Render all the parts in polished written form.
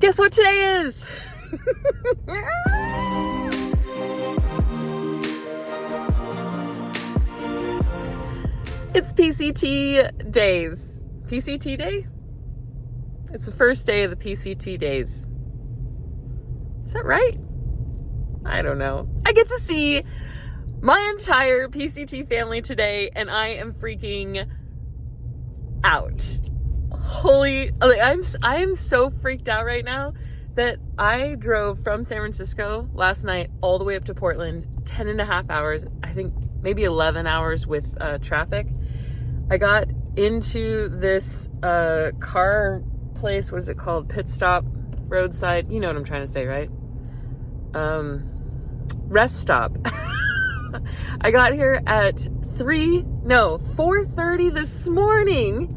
Guess what today is? It's PCT days. PCT day? It's the first day of the PCT days. Is that right? I don't know. I get to see my entire PCT family today, and I am freaking out. I am so freaked out right now that I drove from San Francisco last night all the way up to Portland, 10 and a half hours, I think maybe 11 hours with traffic. I got into this car place, what is it called? Pit stop, roadside, you know what I'm trying to say, right? Rest stop. I got here at 4:30 this morning,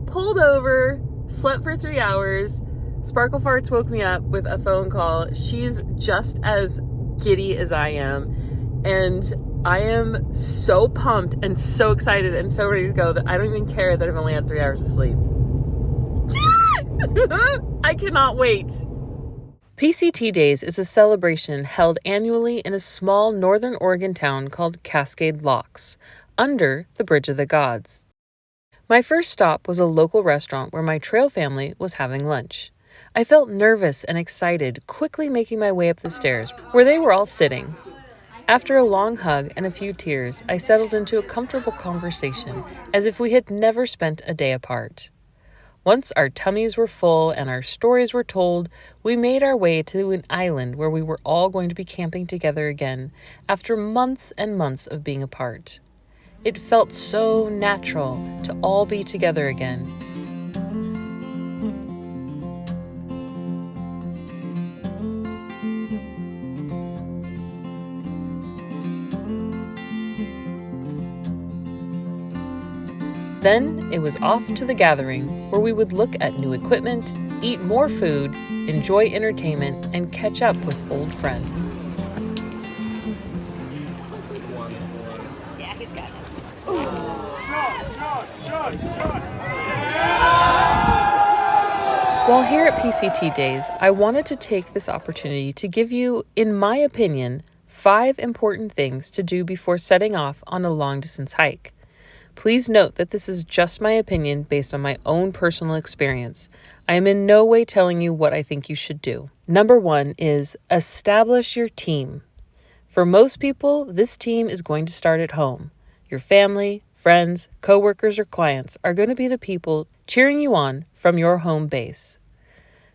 pulled over, slept for 3 hours. Sparkle Farts woke me up with a phone call. She's just as giddy as I am, and I am so pumped and so excited and so ready to go that I don't even care that I've only had 3 hours of sleep. I cannot wait. PCT Days is a celebration held annually in a small northern Oregon town called Cascade Locks, under the Bridge of the Gods. My first stop was a local restaurant where my trail family was having lunch. I felt nervous and excited, quickly making my way up the stairs, where they were all sitting. After a long hug and a few tears, I settled into a comfortable conversation, as if we had never spent a day apart. Once our tummies were full and our stories were told, we made our way to an island where we were all going to be camping together again, after months and months of being apart. It felt so natural to all be together again. Then it was off to the gathering, where we would look at new equipment, eat more food, enjoy entertainment, and catch up with old friends. Yeah, he's got it. While here at PCT Days, I wanted to take this opportunity to give you, in my opinion, 5 important things to do before setting off on a long-distance hike. Please note that this is just my opinion based on my own personal experience. I am in no way telling you what I think you should do. Number 1 is establish your team. For most people, this team is going to start at home. Your family, friends, coworkers, or clients are going to be the people cheering you on from your home base.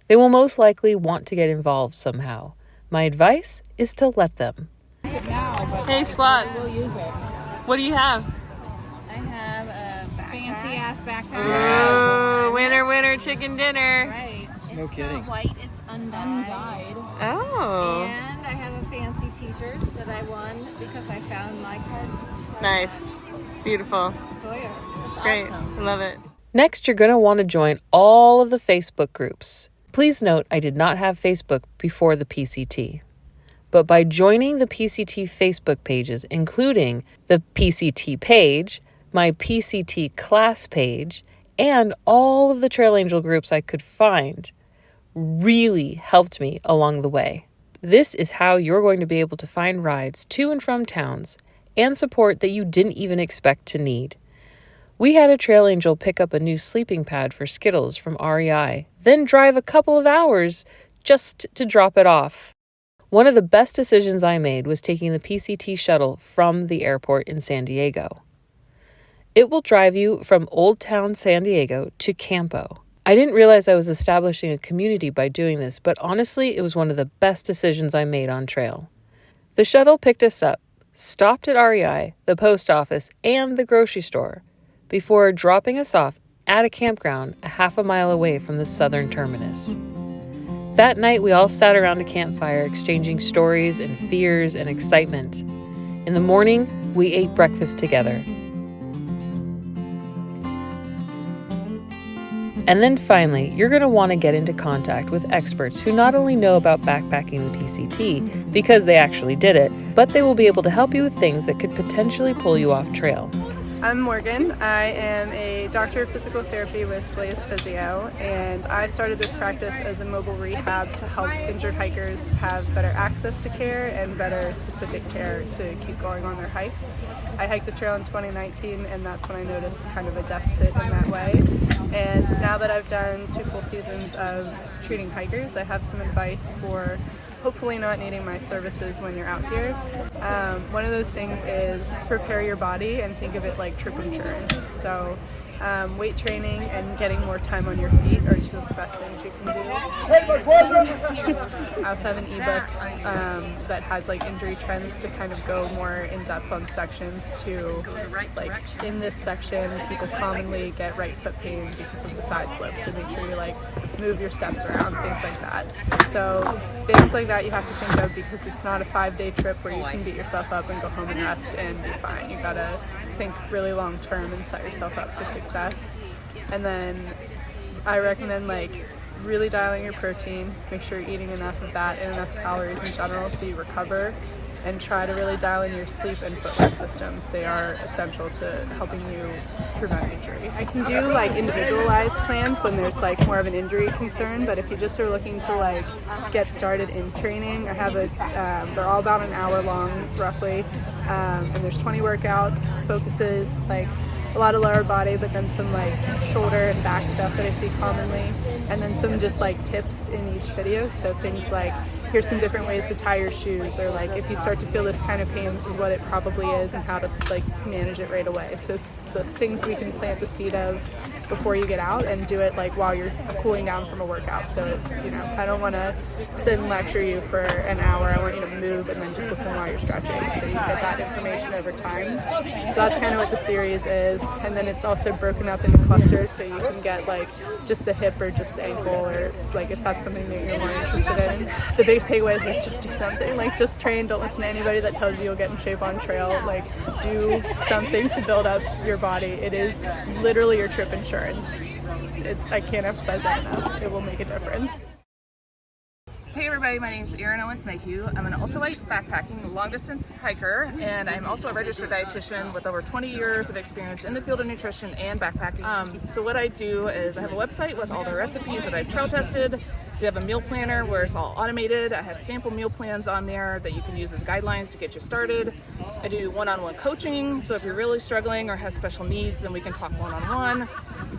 They will most likely want to get involved somehow. My advice is to let them. Hey, Squats. We'll use it. What do you have? I have a fancy ass backpack. Ooh, winner, chicken dinner. Right. No It's kidding. not white, it's undyed. Oh, And I have a fancy t-shirt that I won because I found my card. nice. Beautiful. Sawyer. That's Great. awesome. I love it. Next, you're going to want to join all of the Facebook groups. Please note, I did not have Facebook before the PCT. But by joining the PCT Facebook pages, including the PCT page, my PCT class page, and all of the Trail Angel groups I could find, really helped me along the way. This is how you're going to be able to find rides to and from towns and support that you didn't even expect to need. We had a Trail Angel pick up a new sleeping pad for Skittles from REI, then drive a couple of hours just to drop it off. One of the best decisions I made was taking the PCT shuttle from the airport in San Diego. It will drive you from Old Town San Diego to Campo. I didn't realize I was establishing a community by doing this, but honestly, it was one of the best decisions I made on trail. The shuttle picked us up, stopped at REI, the post office, and the grocery store, before dropping us off at a campground a half a mile away from the southern terminus. That night, we all sat around a campfire exchanging stories and fears and excitement. In the morning, we ate breakfast together. And then finally, you're going to want to get into contact with experts who not only know about backpacking the PCT because they actually did it, but they will be able to help you with things that could potentially pull you off trail. I'm Morgan. I am a doctor of physical therapy with Blaze Physio, and I started this practice as a mobile rehab to help injured hikers have better access to care and better specific care to keep going on their hikes. I hiked the trail in 2019, and that's when I noticed kind of a deficit in that way. And now that I've done 2 full seasons of treating hikers, I have some advice for hopefully not needing my services when you're out here. One of those things is prepare your body and think of it like trip insurance. So weight training and getting more time on your feet are 2 of the best things you can do. I also have an ebook that has like injury trends to kind of go more in depth on sections to like in this section people commonly get right foot pain because of the side slopes, so make sure you like move your steps around, things like that. So things like that you have to think of because it's not a 5-day trip where you can beat yourself up and go home and rest and be fine. You gotta think really long term and set yourself up for success. And then I recommend like really dialing your protein, make sure you're eating enough of that and enough calories in general so you recover, and try to really dial in your sleep and footwork systems. They are essential to helping you prevent injury. I can do like individualized plans when there's like more of an injury concern, but if you just are looking to like get started in training, I have they're all about an hour long roughly, and there's 20 workouts, focuses like a lot of lower body, but then some like shoulder and back stuff that I see commonly, and then some just like tips in each video. So things like, here's some different ways to tie your shoes, or like if you start to feel this kind of pain, this is what it probably is and how to like manage it right away. So those things we can plant the seed of before you get out and do it like while you're cooling down from a workout. So, you know, I don't want to sit and lecture you for an hour. I want you to move and then just listen while you're stretching, so you get that information over time. So that's kind of what the series is. And then it's also broken up into clusters, so you can get like just the hip or just the ankle, or like if that's something that you're more interested in. The biggest takeaway is like just do something, like just train. Don't listen to anybody that tells you you'll get in shape on trail. Like do something to build up your body. It is literally your trip insurance. I can't emphasize that enough. It will make a difference. Hey everybody, my name is Erin Owens-Mayhew. I'm an ultralight backpacking long distance hiker, and I'm also a registered dietitian with over 20 years of experience in the field of nutrition and backpacking. So what I do is I have a website with all the recipes that I've trail tested. We have a meal planner where it's all automated. I have sample meal plans on there that you can use as guidelines to get you started. I do one-on-one coaching, so if you're really struggling or have special needs, then we can talk one-on-one.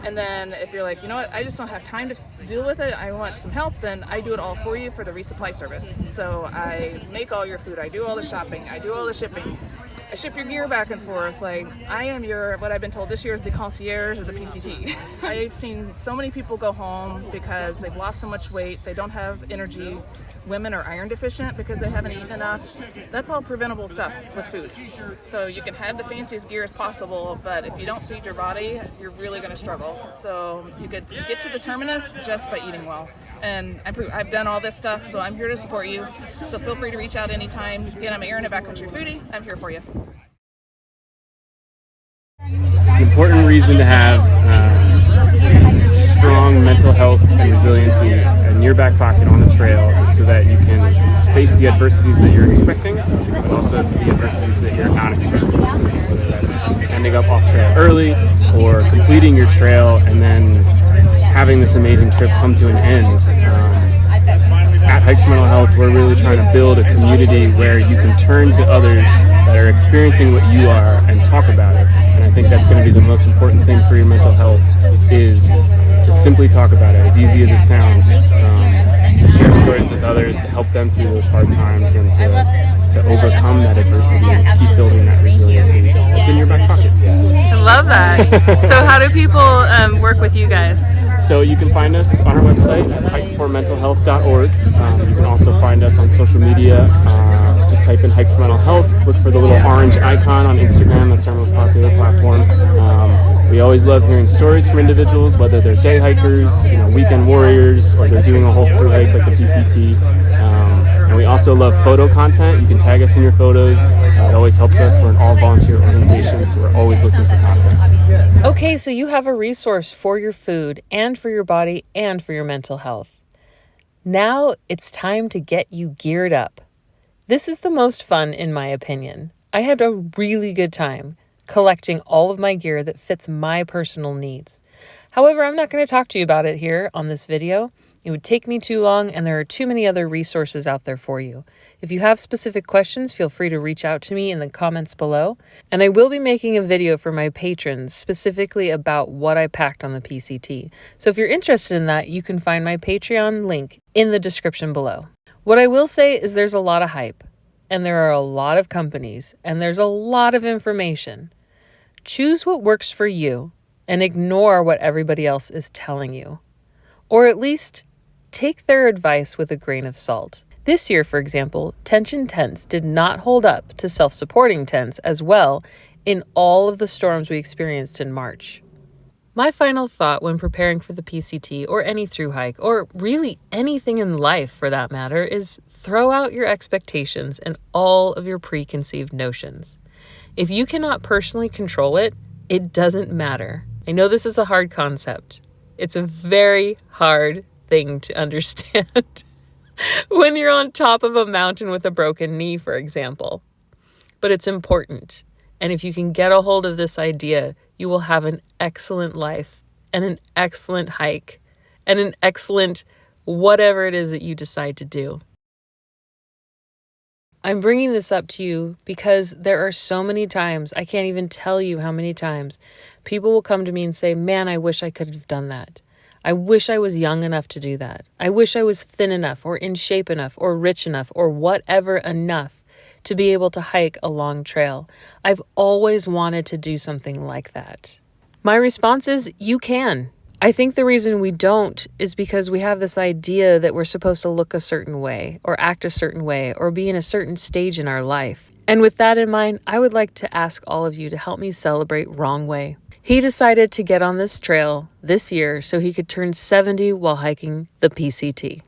And then if you're like, you know what, I just don't have time to deal with it, I want some help, then I do it all for you for the resupply service. So I make all your food, I do all the shopping, I do all the shipping, I ship your gear back and forth. Like, I am your, what I've been told this year is the concierge or the PCT. I've seen so many people go home because they've lost so much weight, they don't have energy. Women are iron deficient because they haven't eaten enough. That's all preventable stuff with food. So you can have the fanciest gear as possible, but if you don't feed your body, you're really going to struggle. So you could get to the terminus just by eating well. And I've done all this stuff, so I'm here to support you. So feel free to reach out anytime. Again, I'm Erin, a backcountry foodie. I'm here for you. Important reason to have strong mental health and resiliency in your back pocket on the trail is so that you can face the adversities that you're expecting, but also the adversities that you're not expecting, whether that's ending up off trail early or completing your trail and then having this amazing trip come to an end. At Hike for Mental Health, we're really trying to build a community where you can turn to others that are experiencing what you are and talk about it. And I think that's going to be the most important thing for your mental health, is to simply talk about it, as easy as it sounds, to share stories with others, to help them through those hard times, and to overcome that adversity and keep building that resiliency that's in your back pocket. I love that. So how do people work with you guys? So you can find us on our website at hikeformentalhealth.org. You can also find us on social media. Just type in Hike for Mental Health. Look for the little orange icon on Instagram. That's our most popular platform. We always love hearing stories from individuals, whether they're day hikers, weekend warriors, or they're doing a whole through hike like the PCT. And we also love photo content. You can tag us in your photos. It always helps us. We're an all-volunteer organization, so we're always looking for content. Okay, so you have a resource for your food and for your body and for your mental health. Now it's time to get you geared up. This is the most fun, in my opinion. I had a really good time. collecting all of my gear that fits my personal needs. However, I'm not going to talk to you about it here on this video. It would take me too long, and there are too many other resources out there for you. If you have specific questions, feel free to reach out to me in the comments below. And I will be making a video for my patrons specifically about what I packed on the PCT. So if you're interested in that, you can find my Patreon link in the description below. What I will say is there's a lot of hype, and there are a lot of companies, and there's a lot of information. Choose what works for you and ignore what everybody else is telling you. Or at least take their advice with a grain of salt. This year, for example, tension tents did not hold up to self-supporting tents as well in all of the storms we experienced in March. My final thought when preparing for the PCT or any thru hike, or really anything in life for that matter, is throw out your expectations and all of your preconceived notions. If you cannot personally control it, it doesn't matter. I know this is a hard concept. It's a very hard thing to understand when you're on top of a mountain with a broken knee, for example. But it's important. And if you can get a hold of this idea, you will have an excellent life and an excellent hike and an excellent whatever it is that you decide to do. I'm bringing this up to you because there are so many times, I can't even tell you how many times, people will come to me and say, man, I wish I could have done that. I wish I was young enough to do that. I wish I was thin enough or in shape enough or rich enough or whatever enough to be able to hike a long trail. I've always wanted to do something like that. My response is, you can. I think the reason we don't is because we have this idea that we're supposed to look a certain way or act a certain way or be in a certain stage in our life. And with that in mind, I would like to ask all of you to help me celebrate Wrong Way. He decided to get on this trail this year so he could turn 70 while hiking the PCT.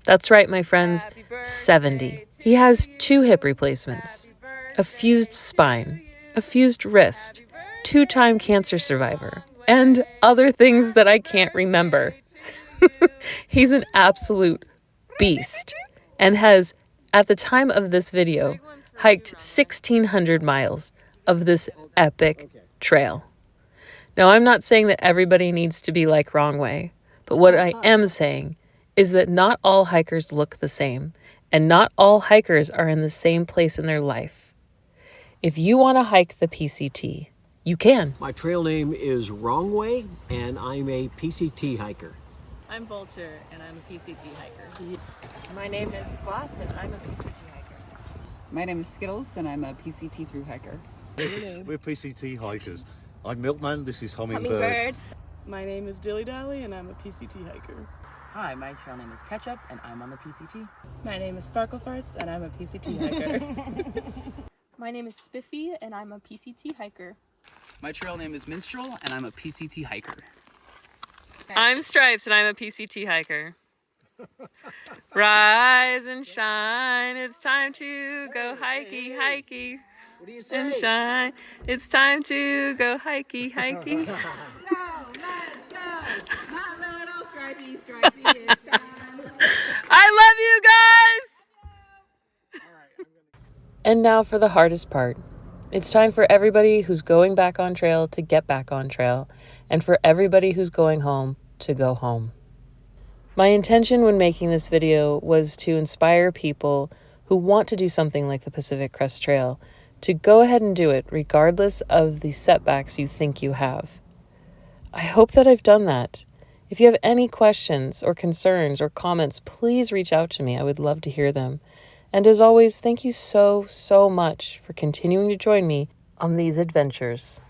That's right, my friends, 70. He has 2 hip replacements, a fused spine, a fused wrist, 2-time cancer survivor, and other things that I can't remember. He's an absolute beast and has, at the time of this video, hiked 1,600 miles of this epic trail. Now, I'm not saying that everybody needs to be like Wrong Way, but what I am saying is that not all hikers look the same, and not all hikers are in the same place in their life. If you want to hike the PCT, you can. My trail name is Wrong Way, and I'm a PCT hiker. I'm Vulture, and I'm a PCT hiker. My name is Squats, and I'm a PCT hiker. My name is Skittles, and I'm a PCT thru hiker. We're PCT hikers. I'm Milkman, this is Hummingbird. My name is Dilly Dally, and I'm a PCT hiker. Hi, my trail name is Ketchup, and I'm on the PCT. My name is Sparkle Farts, and I'm a PCT hiker. My name is Spiffy, and I'm a PCT hiker. My trail name is Minstrel, and I'm a PCT hiker. I'm Stripes, and I'm a PCT hiker. Rise and shine, it's time to go hikey, hikey. What do you say? And shine, it's time to go hikey, hikey. No, let's go! My little stripey, it's time. I love you guys! And now for the hardest part. It's time for everybody who's going back on trail to get back on trail, and for everybody who's going home to go home. My intention when making this video was to inspire people who want to do something like the Pacific Crest Trail to go ahead and do it regardless of the setbacks you think you have. I hope that I've done that. If you have any questions or concerns or comments, please reach out to me. I would love to hear them. And as always, thank you so much for continuing to join me on these adventures.